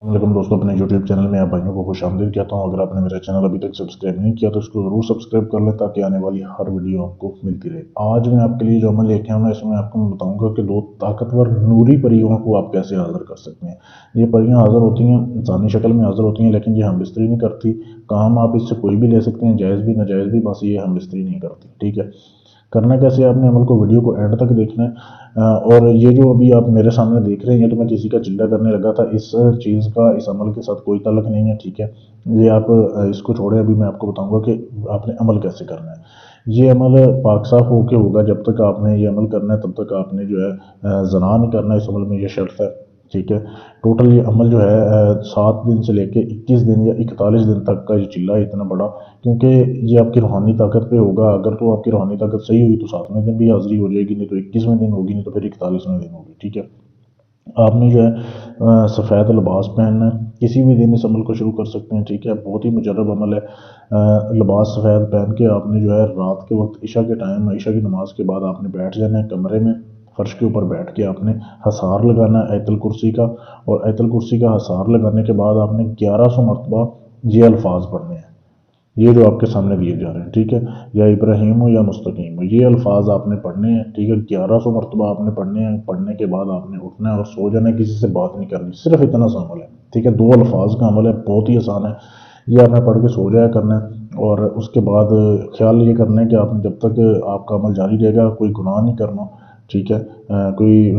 Welcome दोस्तों, अपने YouTube channel में आप भाइयों को खुश आमदीद कहता हूं। अगर आपने मेरा चैनल अभी तक सब्सक्राइब नहीं किया तो इसको ज़रूर सब्सक्राइब कर लें ताकि आने वाली हर वीडियो आपको मिलती रहे। आज मैं आपके लिए जो अमल लेके आऊँ इसमें आपको मैं बताऊंगा कि दो ताकतवर नूरी परियों को आप कैसे हाजिर कर सकते हैं। ये परियां हाजिर होती हैं, इंसानी शक्ल में हाजिर होती हैं, लेकिन ये हम बिस्तरी नहीं करती। काम आप इससे कोई भी ले सकते हैं, जायज़ भी नाजायज़ भी, बस ये हम बिस्तरी नहीं करती। ठीक है, करना कैसे आपने अमल को वीडियो को एंड तक देखना है। और ये जो अभी आप मेरे सामने देख रहे हैं तो मैं किसी का चिल्ला करने लगा था, इस चीज़ का इस अमल के साथ कोई ताल्लुक नहीं है। ठीक है, ये आप इसको छोड़े, अभी मैं आपको बताऊंगा कि आपने अमल कैसे करना है। ये अमल पाक साफ होके होगा। जब तक आपने ये अमल करना है तब तक आपने जो है ज़ना नहीं करना। इस अमल में ये शर्त है। ठीक है, टोटल ये अमल जो है 7 दिन से लेके 21 दिन या 41 दिन तक का ये चिल्ला है इतना बड़ा, क्योंकि ये आपकी रूहानी ताकत पे होगा। अगर तो आपकी रूहानी ताकत सही हुई तो 7वें दिन भी हाज़िरी हो जाएगी, नहीं तो 21वें दिन होगी, नहीं तो फिर 41वें दिन होगी। ठीक है, आपने जो है सफ़ेद लिबास पहनना है। किसी भी दिन इस अमल को शुरू कर सकते हैं। ठीक है, बहुत ही मुजर्रब अमल है। लिबास सफ़ेद पहन के आपने जो है रात के वक्त इशा के टाइम, इशा की नमाज के बाद आपने बैठ जाना है कमरे में। फ़र्श के ऊपर बैठ के आपने हसार लगाना है आयतुल कुर्सी का, और आयतुल कुर्सी का हसार लगाने के बाद आपने 1100 मरतबा ये अल्फाज पढ़ने हैं, ये जो आपके सामने दिए जा रहे हैं। ठीक है, या इब्राहीम हो या मुस्तकीम हो, ये अल्फाज आपने पढ़ने हैं। ठीक है, 1100 मरतबा आपने पढ़ने हैं। पढ़ने के बाद आपने उठना है और सो जाना है, किसी से बात नहीं करनी, सिर्फ इतना सा अमल है। ठीक है, 2 अल्फाज का अमल है, बहुत ही आसान है। ये आपने पढ़ के सो जाया करना है, और उसके बाद ख्याल ये करना है कि आपने जब तक आपका अमल जारी रहेगा कोई गुनाह नहीं करना। ठीक है, कोई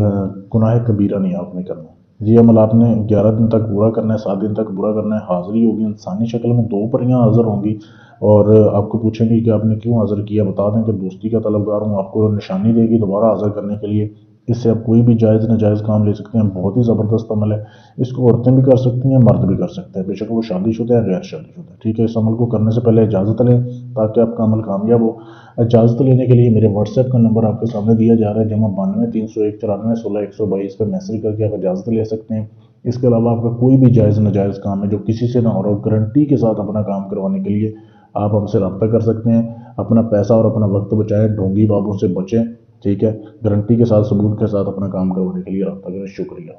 गुनाह कबीरा नहीं आपने करना। ये अमल आपने 11 दिन तक पूरा करना है, 7 दिन तक पूरा करना है। हाज़िरी होगी इंसानी शक्ल में, 2 परियां हाज़िर होंगी और आपको पूछेंगे कि आपने क्यों हाज़िर किया। बता दें कि दोस्ती का तलबगार हूँ। आपको निशानी देगी दोबारा हाज़िर करने के लिए। इससे आप कोई भी जायज़ नाजायज़ काम ले सकते हैं। बहुत ही ज़बरदस्त अमल है। इसको औरतें भी कर सकती हैं, मर्द भी कर सकते हैं, बेशक वो शादीशुदा है गैर शादीशुदा। ठीक है, इस अमल को करने से पहले इजाज़त लें ताकि आपका अमल कामयाब हो। इजाज़त लेने के लिए मेरे व्हाट्सएप का नंबर आपके सामने दिया जा रहा है, +92 301 94 16 122 पर मैसेज करके आप इजाज़त ले सकते हैं। इसके अलावा आपका कोई भी जायज़ नाजायज़ काम है जो किसी से ना हो रहा हो, गारंटी के साथ अपना काम करवाने के लिए आप हमसे रब्ता कर सकते हैं। अपना पैसा और अपना वक्त बचाएं, ढोंगी बाबों से बचें। ठीक है, गारंटी के साथ सबूत के साथ अपना काम करवाने के लिए रब्ता करें। शुक्रिया।